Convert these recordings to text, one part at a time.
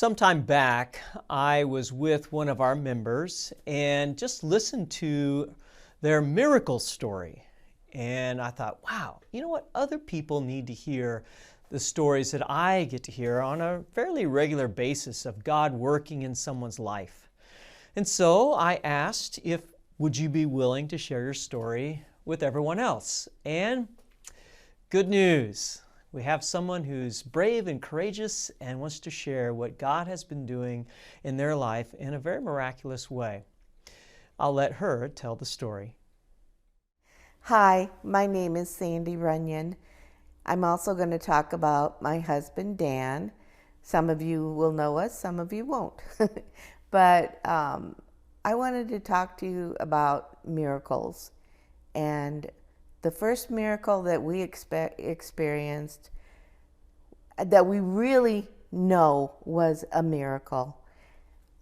Sometime back, I was with one of our members and just listened to their miracle story. And I thought, wow, you know what? Other people need to hear the stories that I get to hear on a fairly regular basis of God working in someone's life. And so I asked if would you be willing to share your story with everyone else? And good news. We have someone who's brave and courageous and wants to share what God has been doing in their life in a very miraculous way. I'll let her tell the story. Hi, my name is Sandy Runyon. I'm also going to talk about my husband, Dan. Some of you will know us, some of you won't. But I wanted to talk to you about miracles. And the first miracle that we experienced, that we really know was a miracle.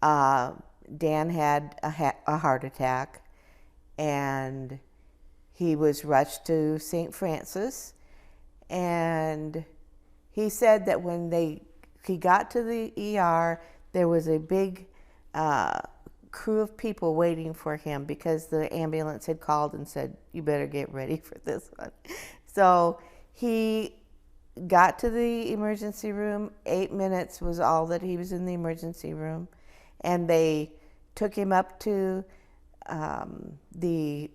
Dan had a heart attack, and he was rushed to St. Francis, and he said that when he got to the ER, there was a big crew of people waiting for him because the ambulance had called and said, you better get ready for this one. So he got to the emergency room. 8 minutes was all that he was in the emergency room. And they took him up to the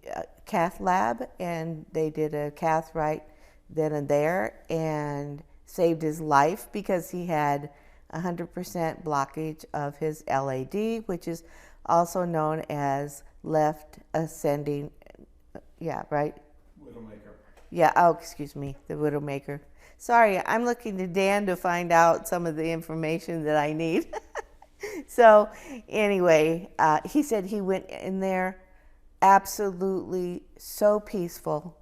cath lab, and they did a cath right then and there and saved his life because he had 100% blockage of his LAD, which is also known as left ascending, right? Widowmaker. Yeah, oh, excuse me, the Widowmaker. Sorry, I'm looking to Dan to find out some of the information that I need. So anyway, he said he went in there absolutely so peaceful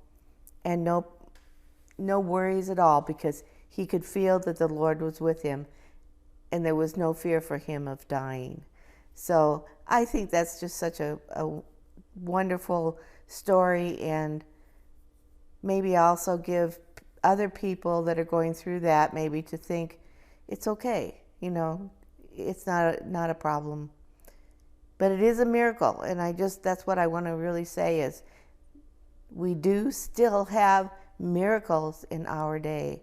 and no worries at all because he could feel that the Lord was with him and there was no fear for him of dying. So I think that's just such a wonderful story, and maybe also give other people that are going through that maybe to think it's okay, it's not a problem. But it is a miracle, and that's what I want to really say is we do still have miracles in our day.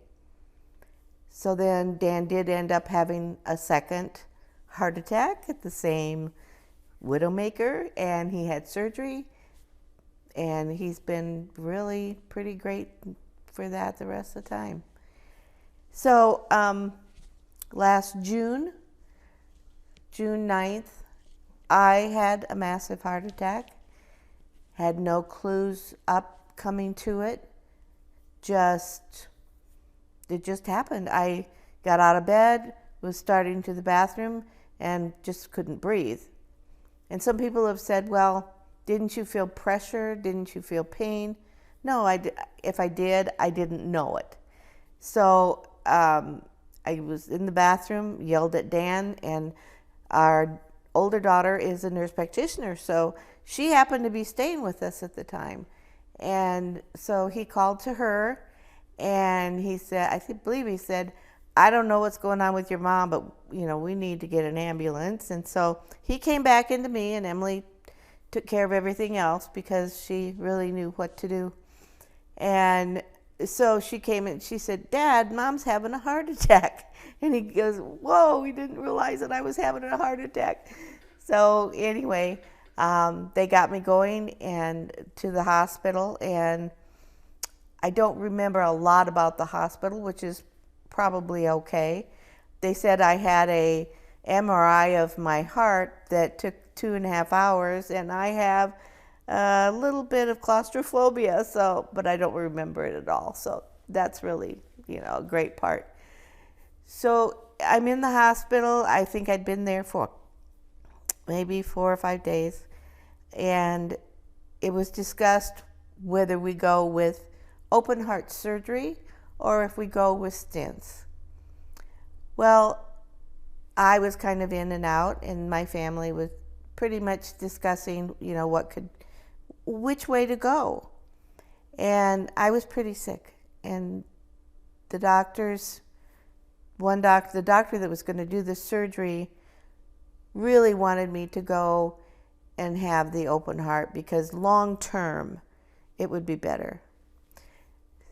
So then Dan did end up having a second heart attack at the same Widowmaker, and he had surgery, and he's been really pretty great for that the rest of the time. So last June 9th, I had a massive heart attack, had no clues up coming to it, it just happened. I got out of bed, was starting to the bathroom, and just couldn't breathe. And some people have said, well, didn't you feel pressure? Didn't you feel pain? No, if I did, I didn't know it. So I was in the bathroom, yelled at Dan, and our older daughter is a nurse practitioner, so she happened to be staying with us at the time. And so he called to her, and he said, I believe he said, I don't know what's going on with your mom, but we need to get an ambulance. And so he came back into me, and Emily took care of everything else because she really knew what to do. And so she came and she said, Dad, Mom's having a heart attack. And he goes, whoa, we didn't realize that I was having a heart attack. So anyway, they got me going and to the hospital, and I don't remember a lot about the hospital, which is probably okay. They said I had a MRI of my heart that took 2.5 hours, and I have a little bit of claustrophobia, but I don't remember it at all. So that's really, a great part. So I'm in the hospital. I think I'd been there for maybe 4 or 5 days, and it was discussed whether we go with open heart surgery or if we go with stents. Well, I was kind of in and out, and my family was pretty much discussing, which way to go. And I was pretty sick, and the doctors the doctor that was going to do the surgery really wanted me to go and have the open heart because long term it would be better.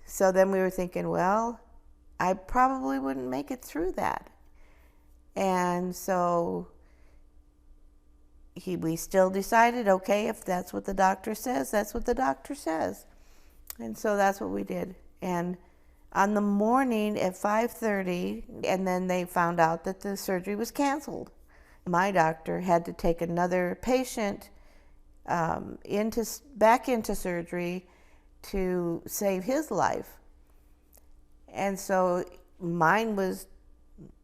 So then we were thinking, well, I probably wouldn't make it through that. And so we still decided, okay, if that's what the doctor says, that's what the doctor says. And so that's what we did. And on the morning at 5:30, and then they found out that the surgery was canceled. My doctor had to take another patient back into surgery to save his life. And so mine was,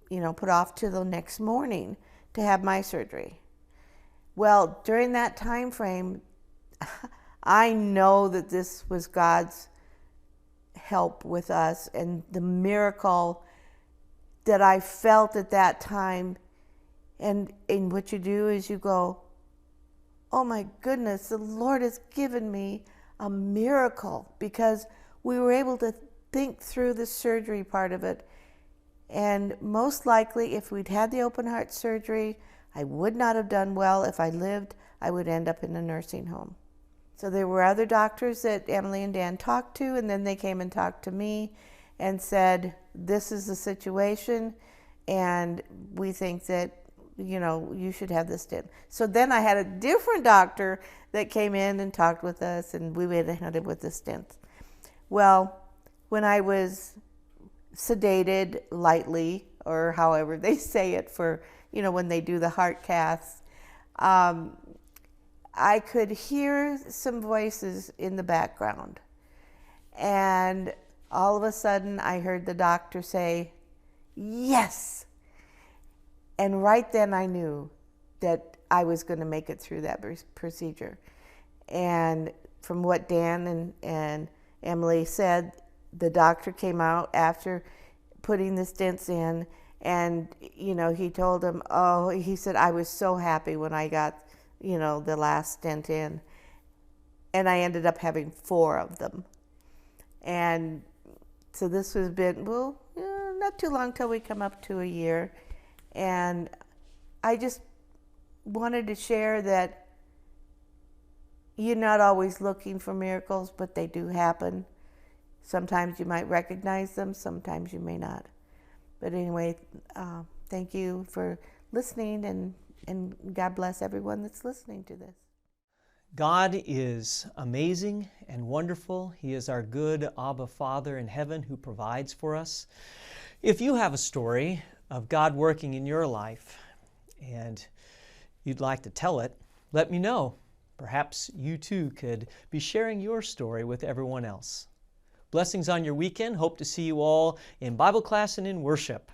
put off to the next morning to have my surgery. Well, during that time frame, I know that this was God's help with us, and the miracle that I felt at that time. And what you do is you go, oh my goodness, the Lord has given me a miracle, because we were able to think through the surgery part of it. And most likely, if we'd had the open heart surgery, I would not have done well. If I lived, I would end up in a nursing home. So there were other doctors that Emily and Dan talked to, and then they came and talked to me and said, this is the situation, and we think that, you should have this done. So then I had a different doctor that came in and talked with us, and we went ahead with the stents. Well, when I was sedated lightly, or however they say it for, when they do the heart caths, I could hear some voices in the background. And all of a sudden I heard the doctor say, yes. And right then I knew that I was going to make it through that procedure. And from what Dan and Emily said, the doctor came out after putting the stents in, and he told him, he said, I was so happy when I got the last stent in, and I ended up having 4 of them. And so this has been, not too long till we come up to a year. And I just wanted to share that you're not always looking for miracles, but they do happen. Sometimes you might recognize them, sometimes you may not. But anyway, thank you for listening, and God bless everyone that's listening to this. God is amazing and wonderful. He is our good Abba Father in heaven who provides for us. If you have a story of God working in your life and you'd like to tell it, let me know. Perhaps you too could be sharing your story with everyone else. Blessings on your weekend. Hope to see you all in Bible class and in worship.